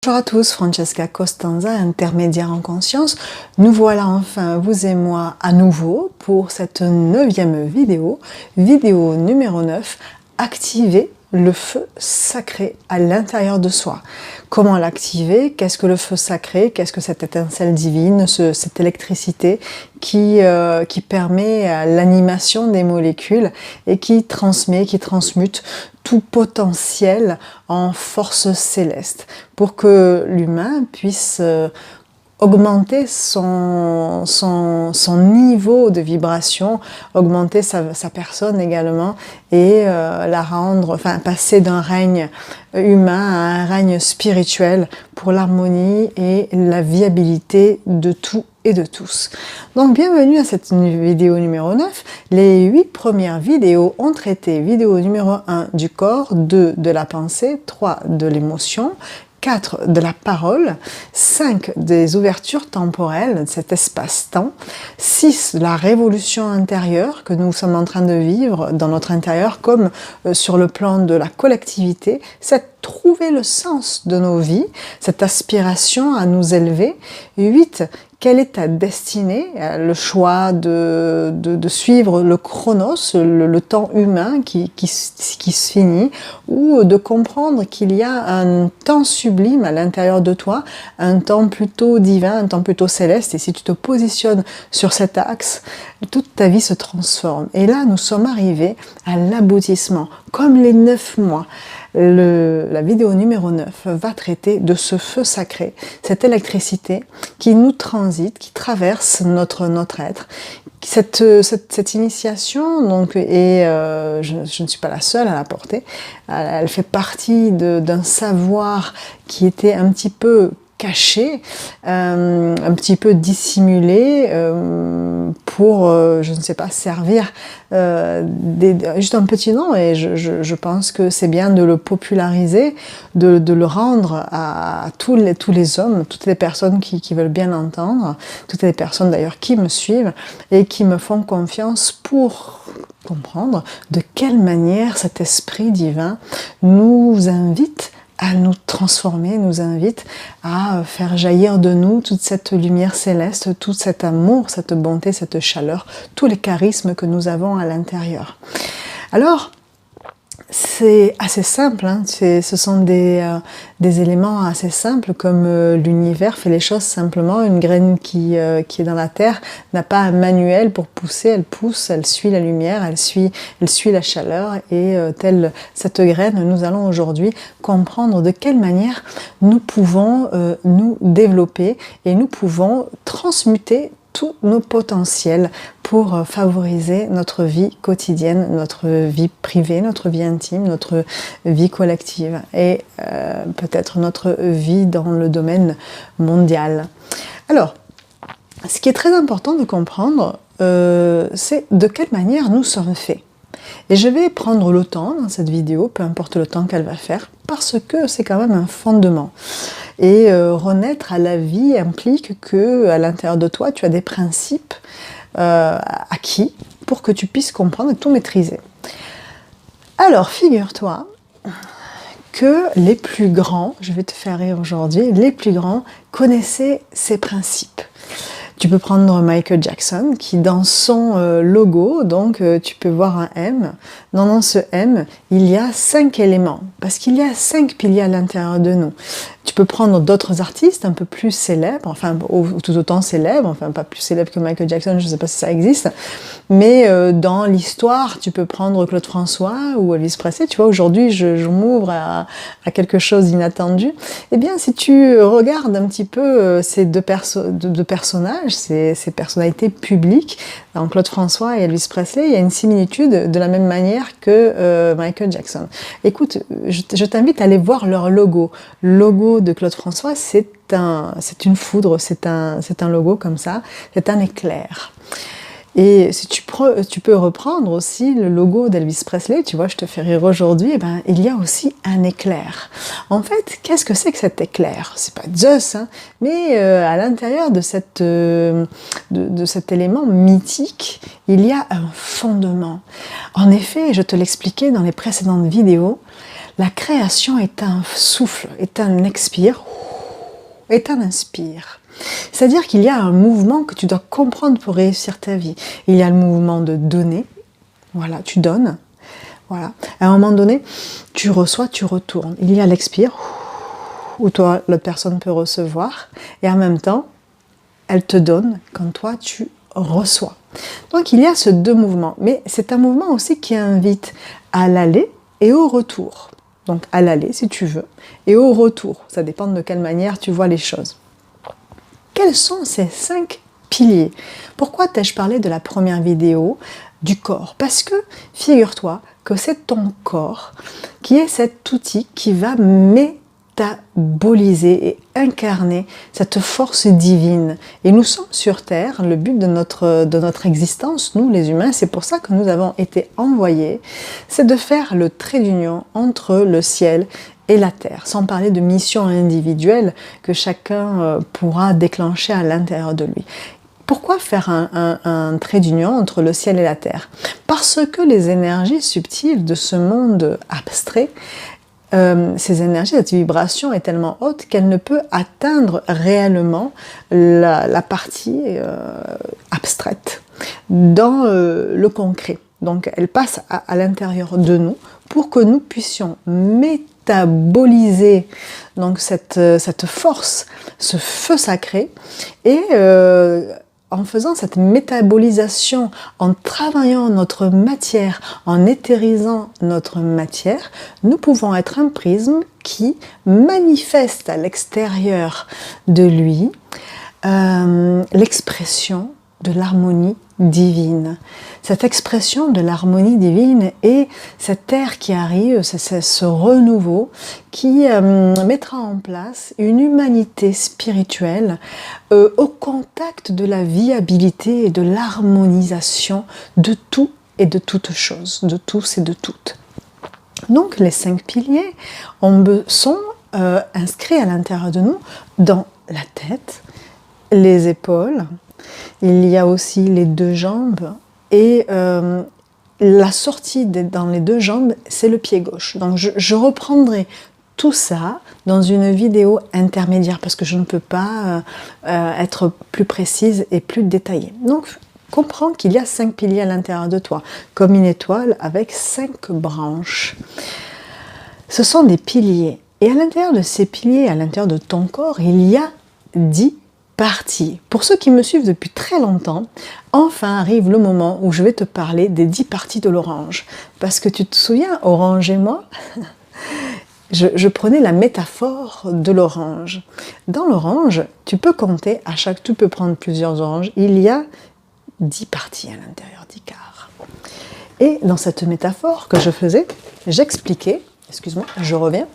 Bonjour à tous, Francesca Costanza, intermédiaire en conscience. Nous voilà enfin, vous et moi, à nouveau pour cette 9e vidéo, vidéo numéro 9, activer le feu sacré à l'intérieur de soi. Comment l'activer? Qu'est-ce que le feu sacré? Qu'est-ce que cette étincelle divine, cette électricité qui permet l'animation des molécules et qui transmet, qui transmute tout potentiel en force céleste pour que l'humain puisse augmenter son niveau de vibration, augmenter sa personne également et la rendre, enfin passer d'un règne humain à un règne spirituel pour l'harmonie et la viabilité de tout et de tous. Donc bienvenue à cette vidéo numéro 9. Les 8 premières vidéos ont traité vidéo numéro 1 du corps, 2 de la pensée, 3 de l'émotion, 4 de la parole, 5 des ouvertures temporelles, cet espace-temps, 6 de la révolution intérieure que nous sommes en train de vivre dans notre intérieur comme sur le plan de la collectivité, 7 trouver le sens de nos vies, cette aspiration à nous élever, 8 quelle est ta destinée, le choix de suivre le chronos, le temps humain qui se finit, ou de comprendre qu'il y a un temps sublime à l'intérieur de toi, un temps plutôt divin, un temps plutôt céleste, et si tu te positionnes sur cet axe, toute ta vie se transforme. Et là, nous sommes arrivés à l'aboutissement, comme les 9 mois. La vidéo numéro 9 va traiter de ce feu sacré, cette électricité qui nous transite, qui traverse notre être. Cette initiation, donc, et je ne suis pas la seule à la porter, elle fait partie d'un savoir qui était un petit peu caché, un petit peu dissimulé pour, je ne sais pas, servir juste un petit nom, et je pense que c'est bien de le populariser, de le rendre à tous les hommes, toutes les personnes qui veulent bien l'entendre, toutes les personnes d'ailleurs qui me suivent et qui me font confiance pour comprendre de quelle manière cet esprit divin nous invite à nous transformer, nous invite à faire jaillir de nous toute cette lumière céleste, tout cet amour, cette bonté, cette chaleur, tous les charismes que nous avons à l'intérieur. Alors, c'est assez simple, hein, ce sont des éléments assez simples, comme l'univers fait les choses simplement. Une graine qui est dans la terre n'a pas un manuel pour pousser, elle pousse, elle suit la lumière, elle suit la chaleur, et telle cette graine, nous allons aujourd'hui comprendre de quelle manière nous pouvons nous développer et nous pouvons transmuter tous nos potentiels pour favoriser notre vie quotidienne, notre vie privée, notre vie intime, notre vie collective et peut-être notre vie dans le domaine mondial. Alors, ce qui est très important de comprendre, c'est de quelle manière nous sommes faits. Et je vais prendre le temps dans cette vidéo, peu importe le temps qu'elle va faire, parce que c'est quand même un fondement. Et renaître à la vie implique que à l'intérieur de toi, tu as des principes acquis pour que tu puisses comprendre et tout maîtriser. Alors, figure-toi que les plus grands, je vais te faire rire aujourd'hui, les plus grands connaissaient ces principes. Tu peux prendre Michael Jackson qui dans son logo, donc tu peux voir un M. Dans ce M, il y a 5 éléments, parce qu'il y a 5 piliers à l'intérieur de nous. Tu peux prendre d'autres artistes un peu plus célèbres, enfin tout autant célèbres, enfin pas plus célèbres que Michael Jackson, je ne sais pas si ça existe, mais dans l'histoire, tu peux prendre Claude François ou Elvis Presley. Tu vois, aujourd'hui, je m'ouvre à quelque chose d'inattendu. Eh bien, si tu regardes un petit peu ces deux personnages, ces personnalités publiques, dans Claude François et Elvis Presley, il y a une similitude de la même manière que Michael Jackson. Écoute, je t'invite à aller voir leur logo. Le logo de Claude François, c'est une foudre, c'est un logo comme ça, c'est un éclair. Et si tu peux reprendre aussi le logo d'Elvis Presley, tu vois, je te fais rire aujourd'hui, eh ben, il y a aussi un éclair. En fait, qu'est-ce que c'est que cet éclair? C'est pas Zeus, hein, mais à l'intérieur de cet élément mythique, il y a un fondement. En effet, je te l'expliquais dans les précédentes vidéos, la création est un souffle, est un expire, et t'en inspires. C'est-à-dire qu'il y a un mouvement que tu dois comprendre pour réussir ta vie. Il y a le mouvement de donner, voilà, tu donnes, voilà. À un moment donné, tu reçois, tu retournes. Il y a l'expire, où toi, l'autre personne peut recevoir, et en même temps, elle te donne quand toi, tu reçois. Donc il y a ces deux mouvements, mais c'est un mouvement aussi qui invite à l'aller et au retour. Donc à l'aller si tu veux, et au retour, ça dépend de quelle manière tu vois les choses. Quels sont ces 5 piliers? Pourquoi t'ai-je parlé de la première vidéo du corps? Parce que figure-toi que c'est ton corps qui est cet outil qui va métaboliser et incarner cette force divine. Et nous sommes sur Terre, le but de notre existence, nous les humains, c'est pour ça que nous avons été envoyés, c'est de faire le trait d'union entre le ciel et la Terre, sans parler de missions individuelles que chacun pourra déclencher à l'intérieur de lui. Pourquoi faire un trait d'union entre le ciel et la Terre? Parce que les énergies subtiles de ce monde abstrait, ces énergies, cette vibration est tellement haute qu'elle ne peut atteindre réellement la partie abstraite dans le concret. Donc elle passe à l'intérieur de nous pour que nous puissions métaboliser donc cette force, ce feu sacré, et en faisant cette métabolisation, en travaillant notre matière, en éthérisant notre matière, nous pouvons être un prisme qui manifeste à l'extérieur de lui l'expression de l'harmonie divine. Cette expression de l'harmonie divine et cet air qui arrive, c'est ce renouveau qui mettra en place une humanité spirituelle au contact de la viabilité et de l'harmonisation de tout et de toutes choses, de tous et de toutes. Donc les 5 piliers sont inscrits à l'intérieur de nous, dans la tête, les épaules, il y a aussi les 2 jambes et la sortie dans les 2 jambes, c'est le pied gauche. Donc je reprendrai tout ça dans une vidéo intermédiaire parce que je ne peux pas être plus précise et plus détaillée. Donc comprends qu'il y a 5 piliers à l'intérieur de toi, comme une étoile avec 5 branches. Ce sont des piliers. Et à l'intérieur de ces piliers, à l'intérieur de ton corps, il y a 10 parties. Pour ceux qui me suivent depuis très longtemps, enfin arrive le moment où je vais te parler des 10 parties de l'orange. Parce que tu te souviens, Orange et moi, je prenais la métaphore de l'orange. Dans l'orange, tu peux compter, tu peux prendre plusieurs oranges, il y a 10 parties à l'intérieur, 10 quarts. Et dans cette métaphore que je faisais, j'expliquais, excuse-moi, je reviens,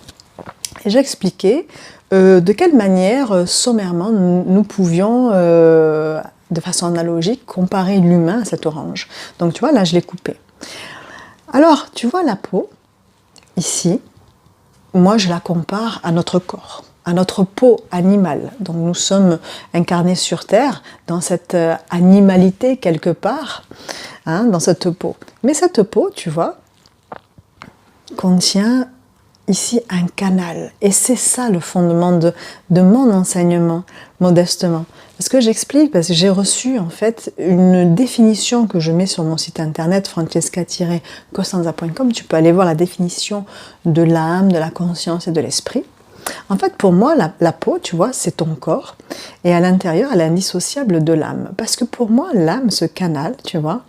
et j'expliquais de quelle manière, sommairement, nous pouvions, de façon analogique, comparer l'humain à cette orange. Donc tu vois, là je l'ai coupé. Alors, tu vois la peau, ici, moi je la compare à notre corps, à notre peau animale. Donc nous sommes incarnés sur Terre, dans cette animalité quelque part, hein, dans cette peau. Mais cette peau, tu vois, contient ici un canal. Et c'est ça le fondement de mon enseignement, modestement. Parce que j'explique, parce que j'ai reçu en fait une définition que je mets sur mon site internet francesca-costanza.com. Tu peux aller voir la définition de l'âme, de la conscience et de l'esprit. En fait, pour moi, la peau, tu vois, c'est ton corps. Et à l'intérieur, elle est indissociable de l'âme. Parce que pour moi, l'âme, ce canal, tu vois,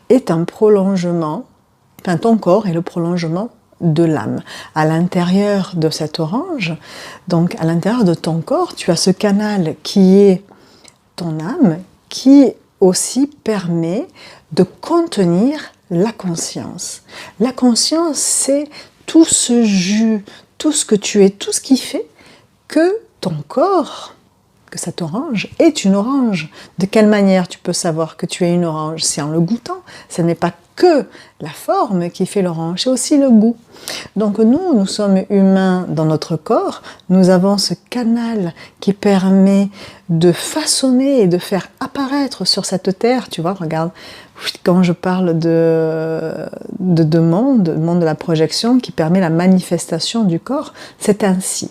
est un prolongement, enfin ton corps est le prolongement de l'âme. À l'intérieur de cette orange, donc à l'intérieur de ton corps, tu as ce canal qui est ton âme, qui aussi permet de contenir la conscience. La conscience, c'est tout ce jus, tout ce que tu es, tout ce qui fait que ton corps, que cette orange est une orange. De quelle manière tu peux savoir que tu es une orange? C'est en le goûtant. Ce n'est pas que la forme qui fait l'orange, c'est aussi le goût. Donc nous sommes humains dans notre corps, nous avons ce canal qui permet de façonner et de faire apparaître sur cette terre, tu vois, regarde, quand je parle de monde de la projection qui permet la manifestation du corps, c'est ainsi.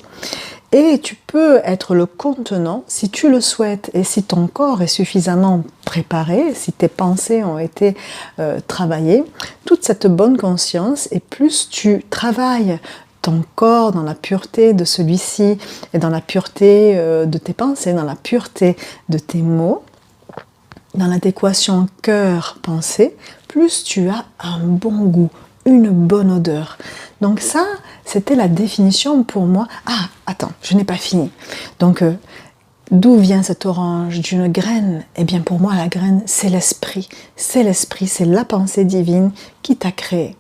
Et tu peux être le contenant, si tu le souhaites, et si ton corps est suffisamment préparé, si tes pensées ont été travaillées, toute cette bonne conscience, et plus tu travailles ton corps dans la pureté de celui-ci, et dans la pureté de tes pensées, dans la pureté de tes mots, dans l'adéquation cœur-pensée, plus tu as un bon goût, une bonne odeur. Donc ça, c'était la définition pour moi. Ah, attends, je n'ai pas fini. Donc, d'où vient cette orange? D'une graine? Eh bien, pour moi, la graine, c'est l'esprit. C'est l'esprit, c'est la pensée divine qui t'a créé.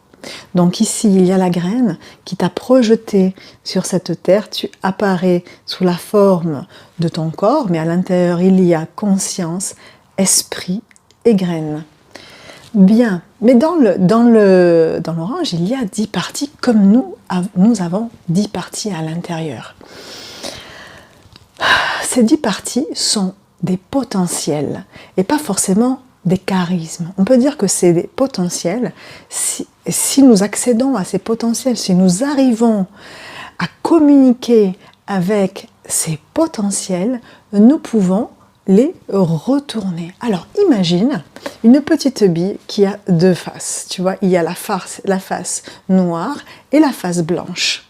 Donc ici, il y a la graine qui t'a projeté sur cette terre. Tu apparais sous la forme de ton corps, mais à l'intérieur, il y a conscience, esprit et graine. Bien, mais dans l'orange, il y a 10 parties, comme nous avons 10 parties à l'intérieur. Ces 10 parties sont des potentiels, et pas forcément des charismes. On peut dire que c'est des potentiels. Si nous accédons à ces potentiels, si nous arrivons à communiquer avec ces potentiels, nous pouvons les retourner. Alors imagine une petite bille qui a deux faces. Tu vois, il y a la face noire et la face blanche.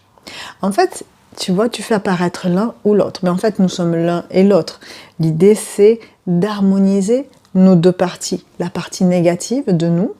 En fait, tu vois, tu fais apparaître l'un ou l'autre. Mais en fait, nous sommes l'un et l'autre. L'idée, c'est d'harmoniser nos deux parties. La partie négative de nous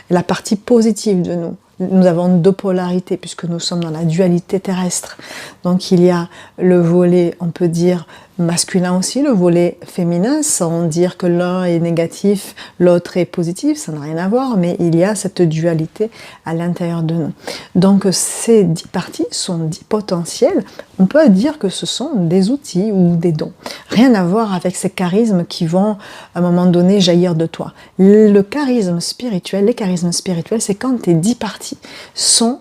et la partie positive de nous. Nous avons deux polarités puisque nous sommes dans la dualité terrestre. Donc il y a le volet, on peut dire, masculin aussi, le volet féminin, sans dire que l'un est négatif, l'autre est positif, ça n'a rien à voir, mais il y a cette dualité à l'intérieur de nous. Donc ces 10 parties sont 10 potentiels, on peut dire que ce sont des outils ou des dons. Rien à voir avec ces charismes qui vont à un moment donné jaillir de toi. Le charisme spirituel, les charismes spirituels, c'est quand tes 10 parties sont,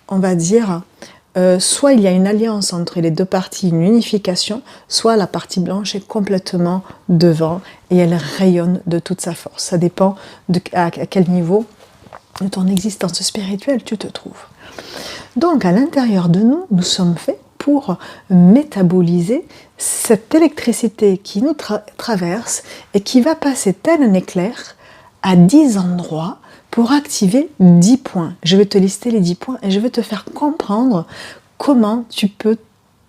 on va dire, soit il y a une alliance entre les deux parties, une unification, soit la partie blanche est complètement devant et elle rayonne de toute sa force. Ça dépend à quel niveau de ton existence spirituelle tu te trouves. Donc à l'intérieur de nous, nous sommes faits pour métaboliser cette électricité qui nous traverse et qui va passer tel un éclair à 10 endroits pour activer 10 points. Je vais te lister les 10 points et je vais te faire comprendre comment tu peux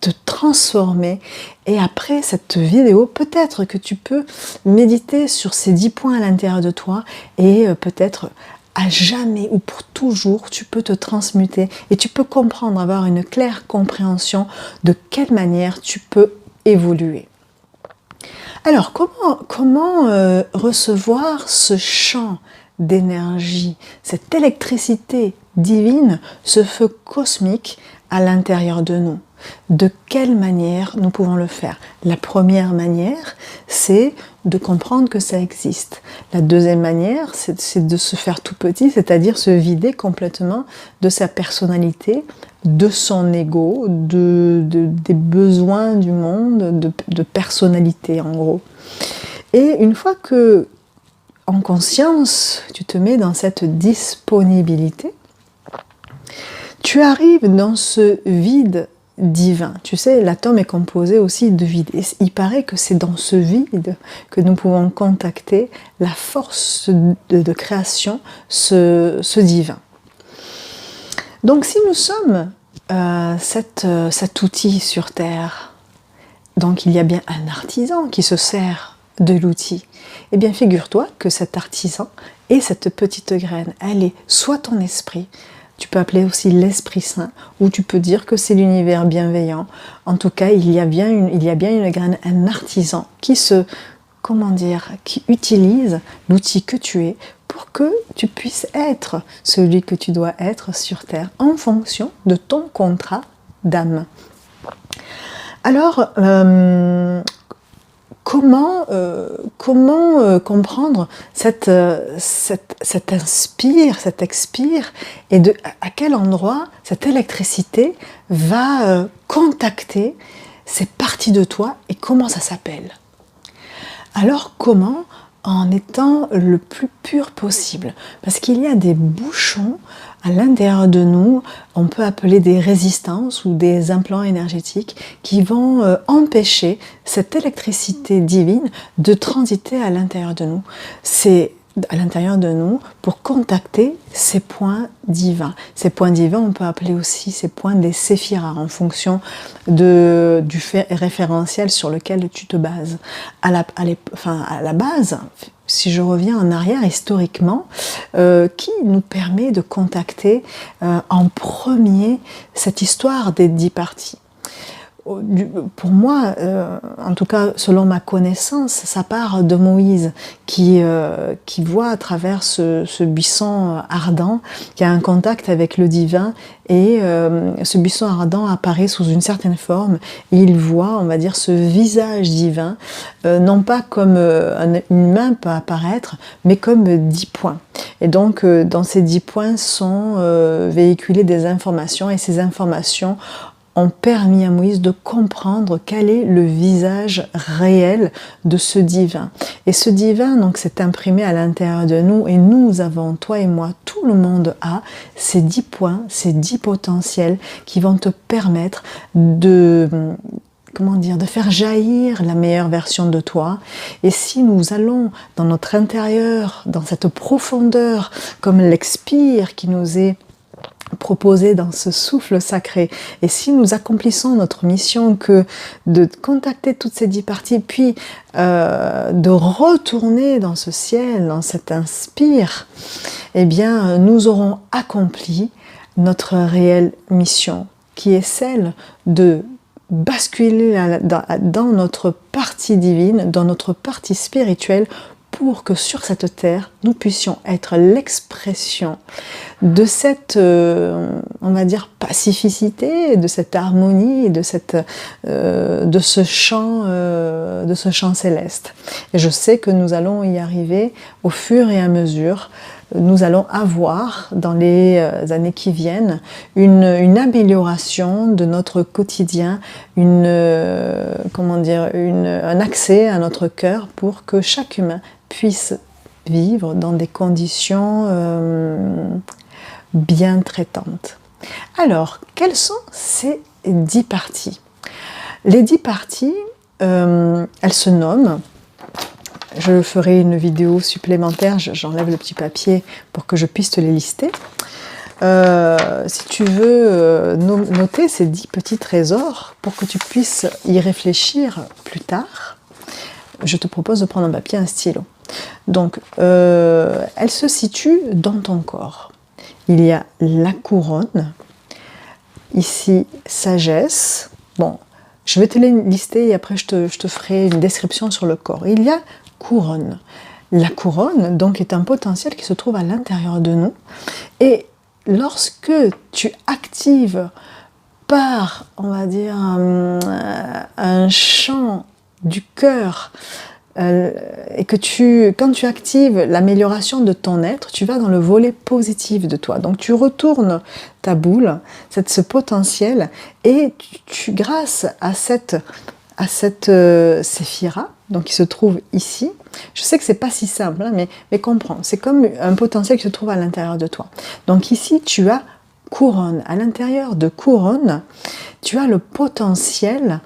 te transformer. Et après cette vidéo, peut-être que tu peux méditer sur ces 10 points à l'intérieur de toi et peut-être à jamais ou pour toujours, tu peux te transmuter et tu peux comprendre, avoir une claire compréhension de quelle manière tu peux évoluer. Alors, comment recevoir ce champ d'énergie, cette électricité divine, ce feu cosmique à l'intérieur de nous? De quelle manière nous pouvons le faire? La première manière, c'est de comprendre que ça existe. La deuxième manière, c'est de se faire tout petit, c'est-à-dire se vider complètement de sa personnalité, de son ego, des besoins du monde, de personnalité en gros. Et une fois que, en conscience, tu te mets dans cette disponibilité, tu arrives dans ce vide divin. Tu sais, l'atome est composé aussi de vide. Et il paraît que c'est dans ce vide que nous pouvons contacter la force de création, ce divin. Donc si nous sommes cet outil sur Terre, donc il y a bien un artisan qui se sert de l'outil. Eh bien figure-toi que cet artisan est cette petite graine. Elle est soit ton esprit, tu peux appeler aussi l'Esprit Saint, ou tu peux dire que c'est l'univers bienveillant. En tout cas, il y a bien une graine, un artisan qui qui utilise l'outil que tu es pour que tu puisses être celui que tu dois être sur Terre en fonction de ton contrat d'âme. Alors, comment comprendre cet inspire, cet expire et à quel endroit cette électricité va contacter ces parties de toi et comment ça s'appelle? Alors comment? En étant le plus pur possible, parce qu'il y a des bouchons à l'intérieur de nous, on peut appeler des résistances ou des implants énergétiques qui vont empêcher cette électricité divine de transiter à l'intérieur de nous. C'est à l'intérieur de nous pour contacter ces points divins. Ces points divins, on peut appeler aussi ces points des séphiras en fonction du fait référentiel sur lequel tu te bases. À la base, si je reviens en arrière historiquement, qui nous permet de contacter en premier cette histoire des 10 parties. Pour moi, en tout cas selon ma connaissance, ça part de Moïse qui voit à travers ce buisson ardent, qui a un contact avec le divin, et ce buisson ardent apparaît sous une certaine forme et il voit, on va dire, ce visage divin, non pas comme une main peut apparaître, mais comme 10 points. Et donc dans ces 10 points sont véhiculées des informations, et ces informations ont permis à Moïse de comprendre quel est le visage réel de ce divin. Et ce divin, donc, s'est imprimé à l'intérieur de nous, et nous avons, toi et moi, tout le monde a ces 10 points, ces 10 potentiels qui vont te permettre de faire jaillir la meilleure version de toi. Et si nous allons dans notre intérieur, dans cette profondeur, comme l'expire qui nous est proposé dans ce souffle sacré, et si nous accomplissons notre mission que de contacter toutes ces 10 parties, puis de retourner dans ce ciel, dans cet inspire, eh bien nous aurons accompli notre réelle mission, qui est celle de basculer dans notre partie divine, dans notre partie spirituelle, pour que sur cette terre, nous puissions être l'expression de cette, on va dire, pacificité, de cette harmonie, de ce chant céleste. Et je sais que nous allons y arriver au fur et à mesure. Nous allons avoir, dans les années qui viennent, une amélioration de notre quotidien, un accès à notre cœur pour que chaque humain puisse vivre dans des conditions bien traitantes. Alors, quelles sont ces 10 parties? Les 10 parties, elles se nomment. Je ferai une vidéo supplémentaire, j'enlève le petit papier pour que je puisse te les lister. Si tu veux noter ces 10 petits trésors pour que tu puisses y réfléchir plus tard, je te propose de prendre un papier et un stylo. Donc, elle se situe dans ton corps. Il y a la couronne, ici sagesse. Bon, je vais te les lister et après je te ferai une description sur le corps. Il y a couronne. La couronne, donc, est un potentiel qui se trouve à l'intérieur de nous. Et lorsque tu actives par, on va dire, un chant du cœur, et que quand tu actives l'amélioration de ton être, tu vas dans le volet positif de toi. Donc tu retournes ta boule, ce potentiel, et grâce à cette séphira, donc qui se trouve ici, je sais que c'est pas si simple, hein, mais comprends, c'est comme un potentiel qui se trouve à l'intérieur de toi. Donc ici tu as couronne, à l'intérieur de couronne, tu as le potentiel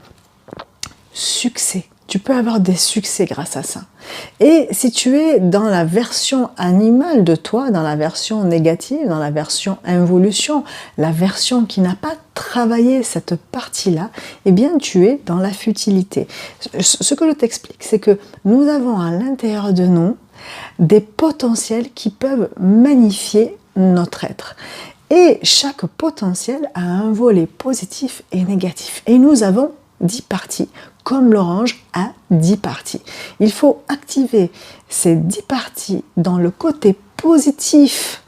succès. Tu peux avoir des succès grâce à ça. Et si tu es dans la version animale de toi, dans la version négative, dans la version involution, la version qui n'a pas travaillé cette partie-là, eh bien tu es dans la futilité. Ce que je t'explique, c'est que nous avons à l'intérieur de nous des potentiels qui peuvent magnifier notre être. Et chaque potentiel a un volet positif et négatif. Et nous avons 10 parties, comme l'orange a 10 parties. Il faut activer ces 10 parties dans le côté positif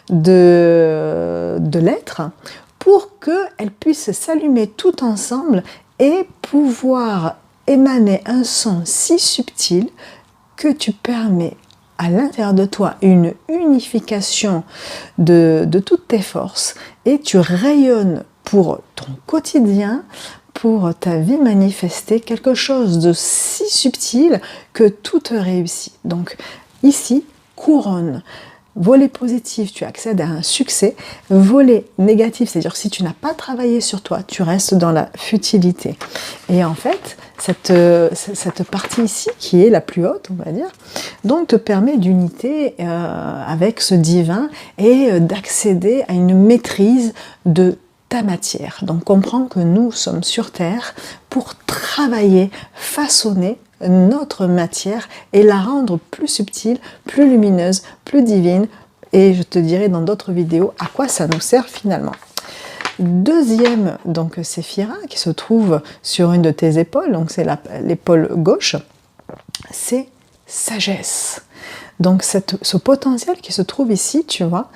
de l'être pour qu'elles puissent s'allumer tout ensemble et pouvoir émaner un son si subtil que tu permets à l'intérieur de toi une unification de toutes tes forces et tu rayonnes pour ton quotidien, pour ta vie manifestée, quelque chose de si subtil que tout te réussit. Donc ici, couronne. Volet positif, tu accèdes à un succès. Volet négatif, c'est-à-dire si tu n'as pas travaillé sur toi, tu restes dans la futilité. Et en fait, cette partie ici, qui est la plus haute, on va dire, donc te permet d'unité avec ce divin et d'accéder à une maîtrise de ta matière. Donc comprends que nous sommes sur Terre pour travailler, façonner notre matière et la rendre plus subtile, plus lumineuse, plus divine. Et je te dirai dans d'autres vidéos à quoi ça nous sert finalement. Deuxième donc séphira qui se trouve sur une de tes épaules, donc c'est l'épaule gauche, c'est sagesse. Donc ce potentiel qui se trouve ici, tu vois,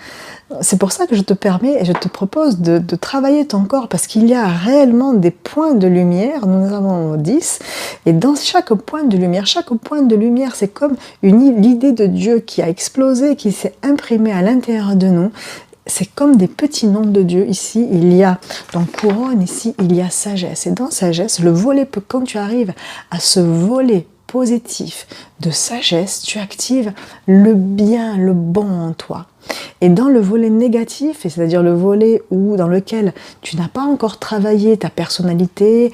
c'est pour ça que je te permets et je te propose de travailler ton corps, parce qu'il y a réellement des points de lumière, nous en avons 10, et dans chaque point de lumière, c'est comme l'idée de Dieu qui a explosé, qui s'est imprimée à l'intérieur de nous. C'est comme des petits noms de Dieu. Ici, il y a donc couronne, ici, il y a sagesse. Et dans sagesse, le volet, quand tu arrives à ce volet positif de sagesse, tu actives le bien, le bon en toi. Et dans le volet négatif, c'est-à-dire le volet dans lequel tu n'as pas encore travaillé ta personnalité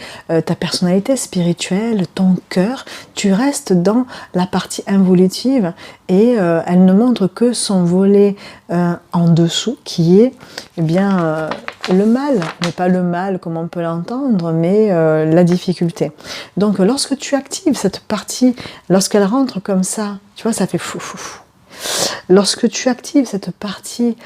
spirituelle, ton cœur, tu restes dans la partie involutive et elle ne montre que son volet en dessous qui est le mal, mais pas le mal comme on peut l'entendre, mais la difficulté. Donc lorsque tu actives cette partie, lorsqu'elle rentre comme ça, tu vois, ça fait fou fou fou. Lorsque tu actives cette partie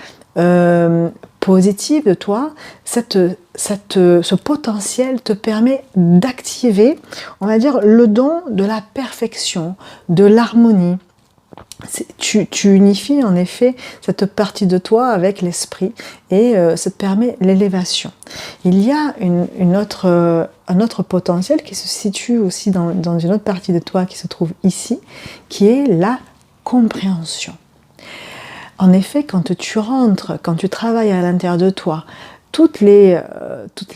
positive de toi, ce potentiel te permet d'activer, on va dire, le don de la perfection, de l'harmonie. Tu unifies en effet cette partie de toi avec l'esprit et ça te permet l'élévation. Il y a un autre potentiel qui se situe aussi dans une autre partie de toi qui se trouve ici, qui est la compréhension. En effet, quand tu rentres, quand tu travailles à l'intérieur de toi, toutes les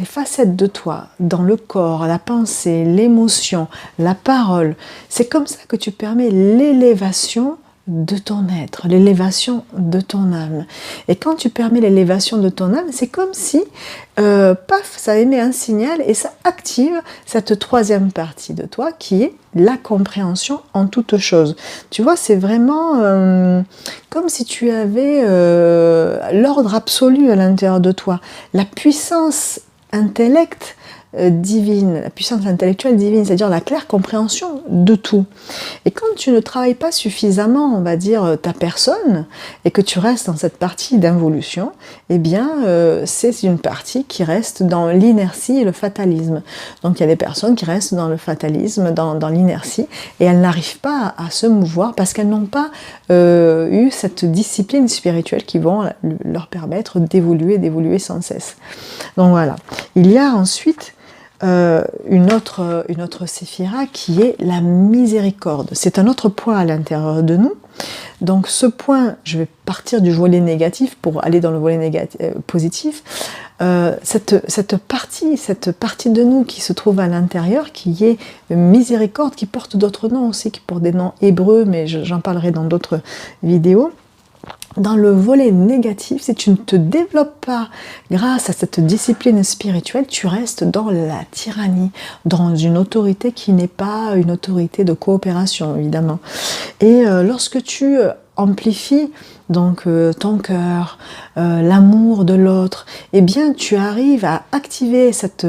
facettes de toi, dans le corps, la pensée, l'émotion, la parole, c'est comme ça que tu permets l'élévation de ton être, l'élévation de ton âme. Et quand tu permets l'élévation de ton âme, c'est comme si, paf, ça émet un signal et ça active cette troisième partie de toi qui est la compréhension en toute chose. Tu vois, c'est vraiment comme si tu avais l'ordre absolu à l'intérieur de toi. La puissance intellect divine, la puissance intellectuelle divine, c'est-à-dire la claire compréhension de tout. Et quand tu ne travailles pas suffisamment, on va dire, ta personne, et que tu restes dans cette partie d'involution, eh bien, c'est une partie qui reste dans l'inertie et le fatalisme. Donc il y a des personnes qui restent dans le fatalisme, dans l'inertie, et elles n'arrivent pas à se mouvoir parce qu'elles n'ont pas eu cette discipline spirituelle qui vont leur permettre d'évoluer sans cesse. Donc voilà. Il y a ensuite une autre séphira qui est la miséricorde. C'est un autre point à l'intérieur de nous. Donc ce point, je vais partir du volet négatif pour aller dans le volet positif. Cette partie de nous qui se trouve à l'intérieur, qui est miséricorde, qui porte d'autres noms aussi, qui porte des noms hébreux, mais j'en parlerai dans d'autres vidéos. Dans le volet négatif, si tu ne te développes pas grâce à cette discipline spirituelle, tu restes dans la tyrannie, dans une autorité qui n'est pas une autorité de coopération, évidemment. Et lorsque tu amplifies donc ton cœur, l'amour de l'autre, eh bien tu arrives à activer cette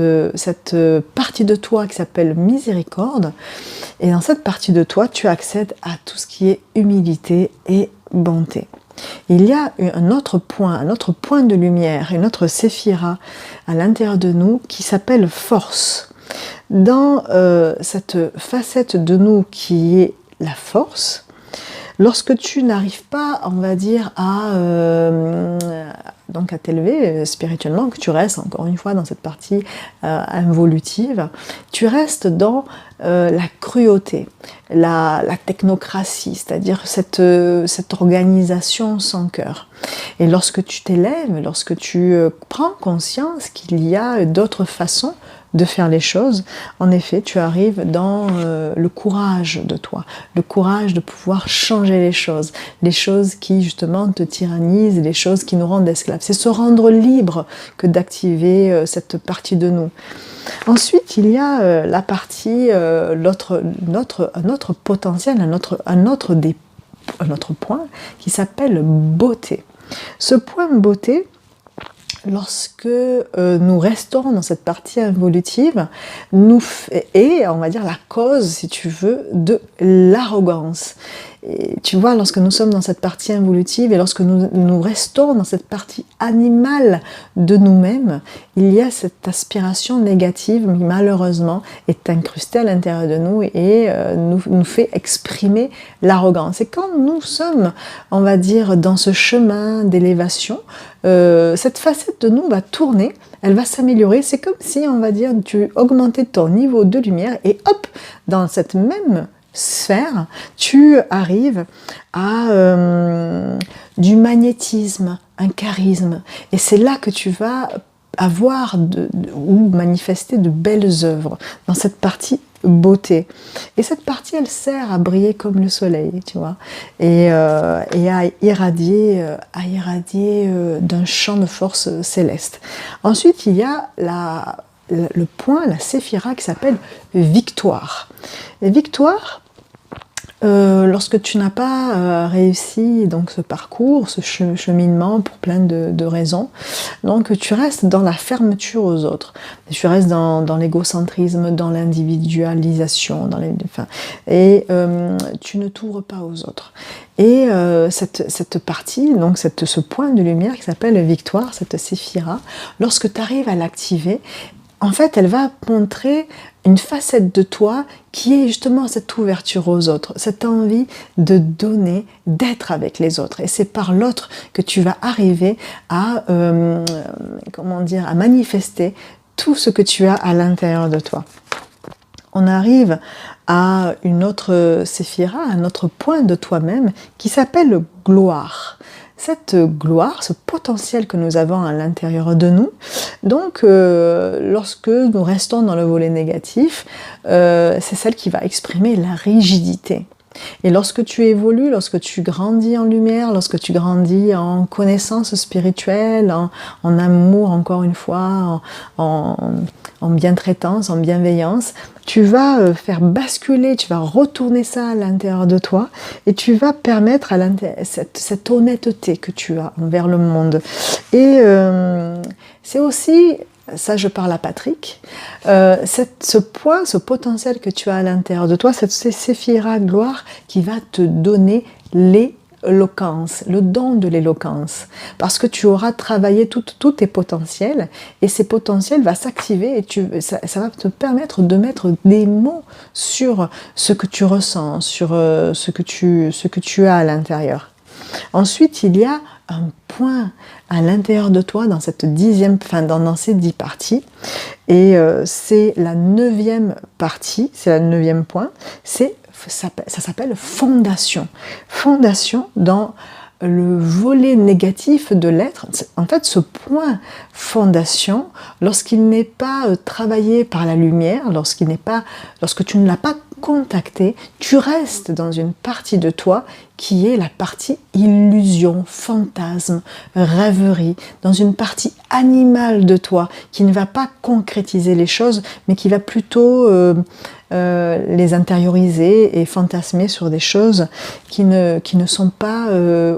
partie de toi qui s'appelle miséricorde. Et dans cette partie de toi, tu accèdes à tout ce qui est humilité et bonté. Il y a un autre point de lumière, une autre séphira à l'intérieur de nous qui s'appelle force. Dans cette facette de nous qui est la force, lorsque tu n'arrives pas, on va dire, à t'élever spirituellement, que tu restes encore une fois dans cette partie involutive, tu restes dans la cruauté, la technocratie, c'est-à-dire cette organisation sans cœur. Et lorsque tu t'élèves, lorsque tu prends conscience qu'il y a d'autres façons de faire les choses, en effet, tu arrives dans le courage de toi, le courage de pouvoir changer les choses qui justement te tyrannisent, les choses qui nous rendent esclaves. C'est se rendre libre que d'activer cette partie de nous. Ensuite, il y a la partie, notre potentiel, un autre point qui s'appelle beauté. Ce point beauté, lorsque nous restons dans cette partie involutive, est, on va dire, la cause, si tu veux, de l'arrogance. Et tu vois, lorsque nous sommes dans cette partie involutive et lorsque nous restons dans cette partie animale de nous-mêmes, il y a cette aspiration négative qui malheureusement est incrustée à l'intérieur de nous et nous fait exprimer l'arrogance. Et quand nous sommes, on va dire, dans ce chemin d'élévation, cette facette de nous va tourner, elle va s'améliorer. C'est comme si, on va dire, tu augmentais ton niveau de lumière et hop, dans cette même sphère, tu arrives à du magnétisme, un charisme. Et c'est là que tu vas avoir ou manifester de belles œuvres, dans cette partie beauté. Et cette partie, elle sert à briller comme le soleil, tu vois, et à irradier d'un champ de force céleste. Ensuite, il y a le point, la séphira qui s'appelle victoire. Et victoire, lorsque tu n'as pas réussi donc ce parcours, ce cheminement pour plein de raisons, donc tu restes dans la fermeture aux autres, tu restes dans l'égocentrisme, dans l'individualisation, et tu ne t'ouvres pas aux autres. Et cette partie, donc ce point de lumière qui s'appelle victoire, cette séphira, lorsque tu arrives à l'activer, en fait, elle va montrer une facette de toi qui est justement cette ouverture aux autres, cette envie de donner, d'être avec les autres. Et c'est par l'autre que tu vas arriver à manifester tout ce que tu as à l'intérieur de toi. On arrive à une autre séphira, un autre point de toi-même qui s'appelle gloire. Cette gloire, ce potentiel que nous avons à l'intérieur de nous, donc lorsque nous restons dans le volet négatif, c'est celle qui va exprimer la rigidité. Et lorsque tu évolues, lorsque tu grandis en lumière, lorsque tu grandis en connaissance spirituelle, en amour encore une fois, en bientraitance, en bienveillance, tu vas faire basculer, tu vas retourner ça à l'intérieur de toi et tu vas permettre à cette honnêteté que tu as envers le monde. Et c'est aussi, ça je parle à Patrick, ce point, ce potentiel que tu as à l'intérieur de toi, cette séphira gloire qui va te donner l'éloquence, le don de l'éloquence, parce que tu auras travaillé tous tes potentiels et ces potentiels vont s'activer et ça va te permettre de mettre des mots sur ce que tu ressens, sur ce que tu as à l'intérieur. Ensuite, il y a un point à l'intérieur de toi dans cette dans ces 10 parties et c'est la 9e partie, c'est le 9e point, ça s'appelle fondation. Fondation dans le volet négatif de l'être. En fait, ce point fondation, lorsqu'il n'est pas travaillé par la lumière, lorsque tu ne l'as pas contacté, tu restes dans une partie de toi qui est la partie illusion, fantasme, rêverie, dans une partie animale de toi qui ne va pas concrétiser les choses, mais qui va plutôt les intérioriser et fantasmer sur des choses qui ne sont pas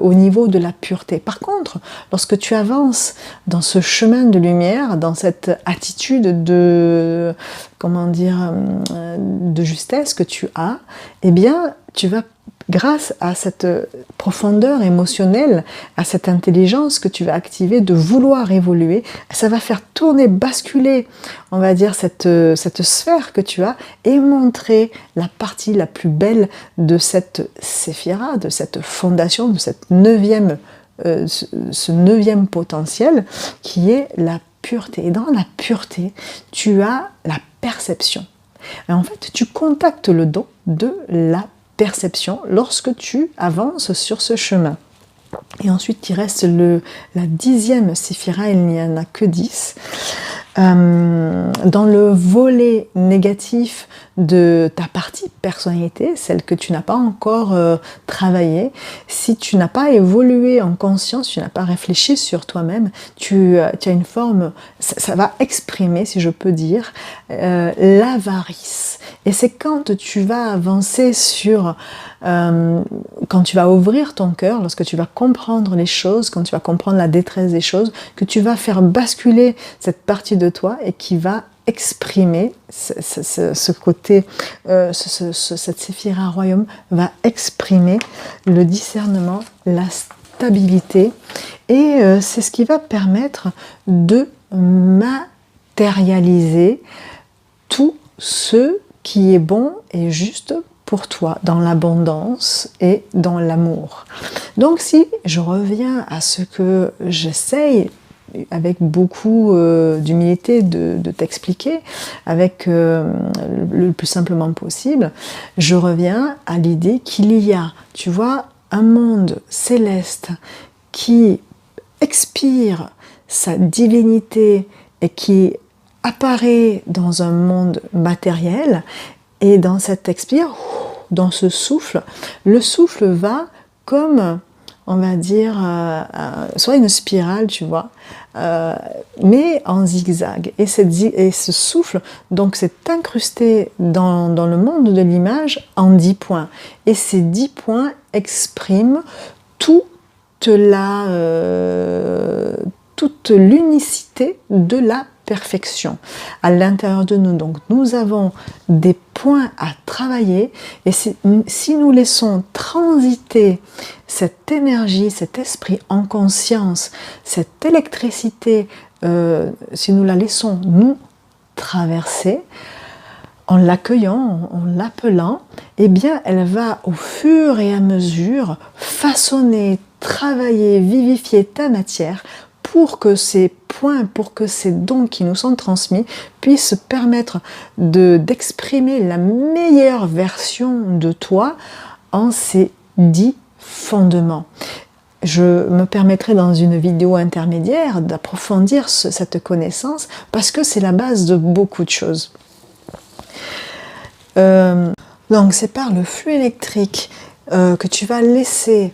au niveau de la pureté. Par contre, lorsque tu avances dans ce chemin de lumière, dans cette attitude de justesse que tu as, eh bien, tu vas, grâce à cette profondeur émotionnelle, à cette intelligence que tu vas activer de vouloir évoluer, ça va faire tourner, basculer, on va dire, cette sphère que tu as et montrer la partie la plus belle de cette séphira, de cette fondation, de cette ce 9e potentiel qui est la pureté. Et dans la pureté, tu as la perception. Et en fait, tu contactes le don de la perception lorsque tu avances sur ce chemin. Et ensuite, il reste la 10e séphira, il n'y en a que 10. Dans le volet négatif de ta partie personnalité, celle que tu n'as pas encore travaillée, si tu n'as pas évolué en conscience, tu n'as pas réfléchi sur toi-même, tu as une forme, ça va exprimer, si je peux dire, l'avarice. Et c'est quand tu vas avancer sur, quand tu vas ouvrir ton cœur, lorsque tu vas comprendre les choses, quand tu vas comprendre la détresse des choses, que tu vas faire basculer cette partie de toi et qui va exprimer ce côté, cette séphira royaume va exprimer le discernement, la stabilité, et c'est ce qui va permettre de matérialiser tout ce qui est bon et juste pour toi, dans l'abondance et dans l'amour. Donc si je reviens à ce que j'essaye avec beaucoup d'humilité de t'expliquer, avec le plus simplement possible, je reviens à l'idée qu'il y a, tu vois, un monde céleste qui expire sa divinité et qui apparaît dans un monde matériel, et dans cet expire, dans ce souffle, le souffle va comme, on va dire, soit une spirale, tu vois, mais en zigzag. Et ce souffle, donc, c'est incrusté dans le monde de l'image en 10 points. Et ces 10 points expriment toute l'unicité de la perfection à l'intérieur de nous. Donc nous avons des points à travailler, et si nous laissons transiter cette énergie, cet esprit en conscience, cette électricité, si nous la laissons nous traverser, en l'accueillant, en l'appelant, eh bien elle va au fur et à mesure façonner, travailler, vivifier ta matière pour que ces points, pour que ces dons qui nous sont transmis puissent permettre d'exprimer la meilleure version de toi en ces 10 fondements. Je me permettrai dans une vidéo intermédiaire d'approfondir cette connaissance, parce que c'est la base de beaucoup de choses. Donc c'est par le flux électrique que tu vas laisser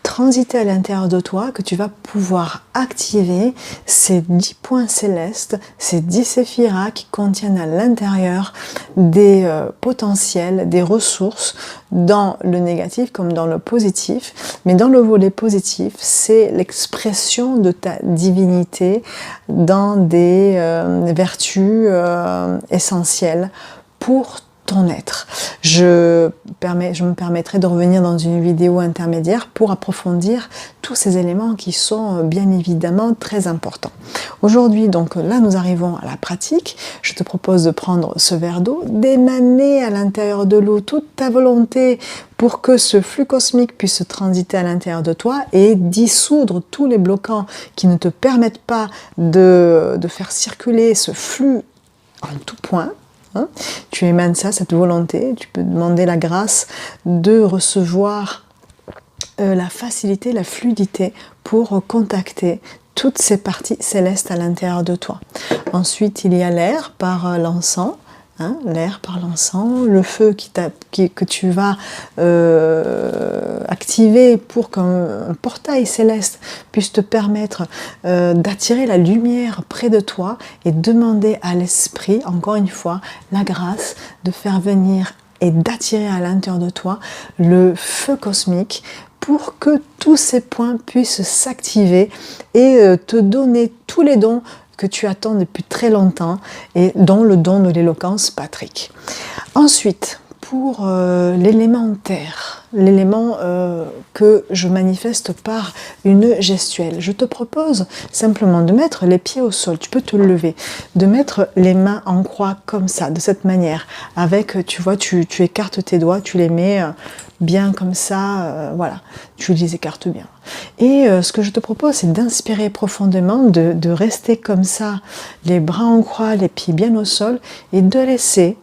transiter à l'intérieur de toi que tu vas pouvoir activer ces 10 points célestes, ces 10 séphiras qui contiennent à l'intérieur des potentiels, des ressources dans le négatif comme dans le positif. Mais dans le volet positif, c'est l'expression de ta divinité dans des vertus essentielles pour ton être. Je me permettrai de revenir dans une vidéo intermédiaire pour approfondir tous ces éléments qui sont bien évidemment très importants. Aujourd'hui, donc là, nous arrivons à la pratique. Je te propose de prendre ce verre d'eau, d'émaner à l'intérieur de l'eau toute ta volonté pour que ce flux cosmique puisse transiter à l'intérieur de toi et dissoudre tous les bloquants qui ne te permettent pas de faire circuler ce flux en tout point. Tu émanes ça, cette volonté, tu peux demander la grâce de recevoir la facilité, la fluidité pour contacter toutes ces parties célestes à l'intérieur de toi. Ensuite, il y a l'air par l'encens. L'air par l'encens, le feu que tu vas activer pour qu'un portail céleste puisse te permettre d'attirer la lumière près de toi et demander à l'esprit, encore une fois, la grâce de faire venir et d'attirer à l'intérieur de toi le feu cosmique pour que tous ces points puissent s'activer et te donner tous les dons que tu attends depuis très longtemps, et dont le don de l'éloquence Patrick. Ensuite, pour l'élément terre, l'élément que je manifeste par une gestuelle, je te propose simplement de mettre les pieds au sol, tu peux te lever, de mettre les mains en croix comme ça, de cette manière, avec, tu vois, tu écartes tes doigts, tu les mets bien comme ça, voilà, tu les écartes bien. Et ce que je te propose, c'est d'inspirer profondément, de rester comme ça, les bras en croix, les pieds bien au sol, et de laisser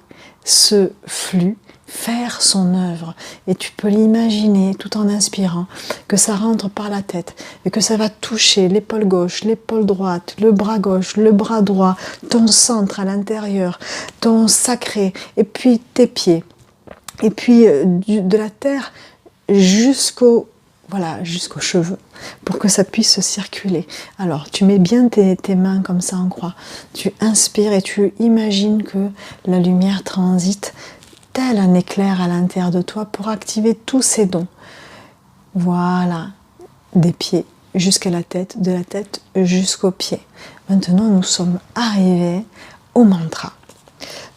ce flux faire son œuvre. Et tu peux l'imaginer tout en inspirant, que ça rentre par la tête et que ça va toucher l'épaule gauche, l'épaule droite, le bras gauche, le bras droit, ton centre à l'intérieur, ton sacré, et puis tes pieds. Et puis de la terre jusqu'aux cheveux, pour que ça puisse circuler. Alors, tu mets bien tes mains comme ça en croix. Tu inspires et tu imagines que la lumière transite tel un éclair à l'intérieur de toi pour activer tous ces dons. Voilà, des pieds jusqu'à la tête, de la tête jusqu'aux pieds. Maintenant, nous sommes arrivés au mantra.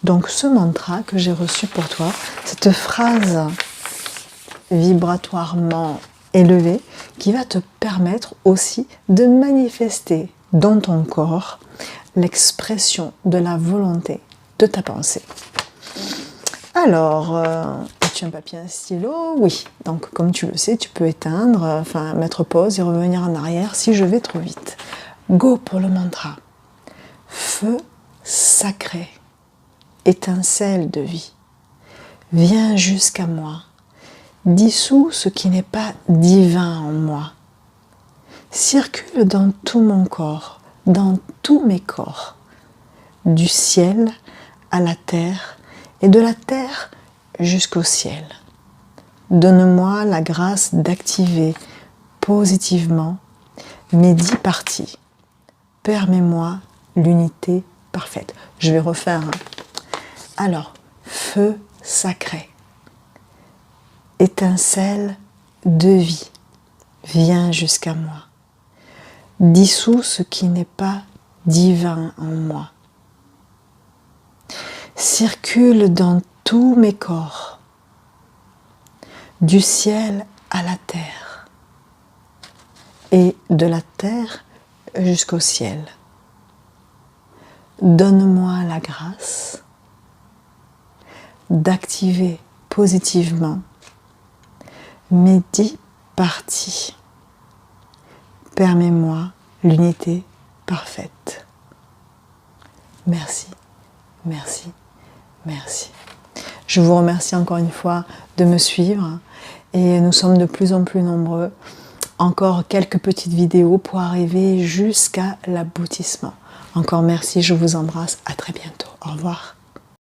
Donc, ce mantra que j'ai reçu pour toi, cette phrase vibratoirement élevée qui va te permettre aussi de manifester dans ton corps l'expression de la volonté de ta pensée. Alors, as-tu un papier et un stylo? Oui. Donc, comme tu le sais, tu peux éteindre, mettre pause et revenir en arrière si je vais trop vite. Go pour le mantra. Feu sacré, étincelle de vie, viens jusqu'à moi. Dissous ce qui n'est pas divin en moi. Circule dans tout mon corps, dans tous mes corps, du ciel à la terre et de la terre jusqu'au ciel. Donne-moi la grâce d'activer positivement mes 10 parties. Permets-moi l'unité parfaite. Je vais refaire. Alors, feu sacré, étincelle de vie, viens jusqu'à moi. Dissous ce qui n'est pas divin en moi. Circule dans tous mes corps, du ciel à la terre, et de la terre jusqu'au ciel. Donne-moi la grâce d'activer positivement mes 10 parties. Permets-moi l'unité parfaite. Merci, merci, merci. Je vous remercie encore une fois de me suivre et nous sommes de plus en plus nombreux. Encore quelques petites vidéos pour arriver jusqu'à l'aboutissement. Encore merci, je vous embrasse, à très bientôt. Au revoir.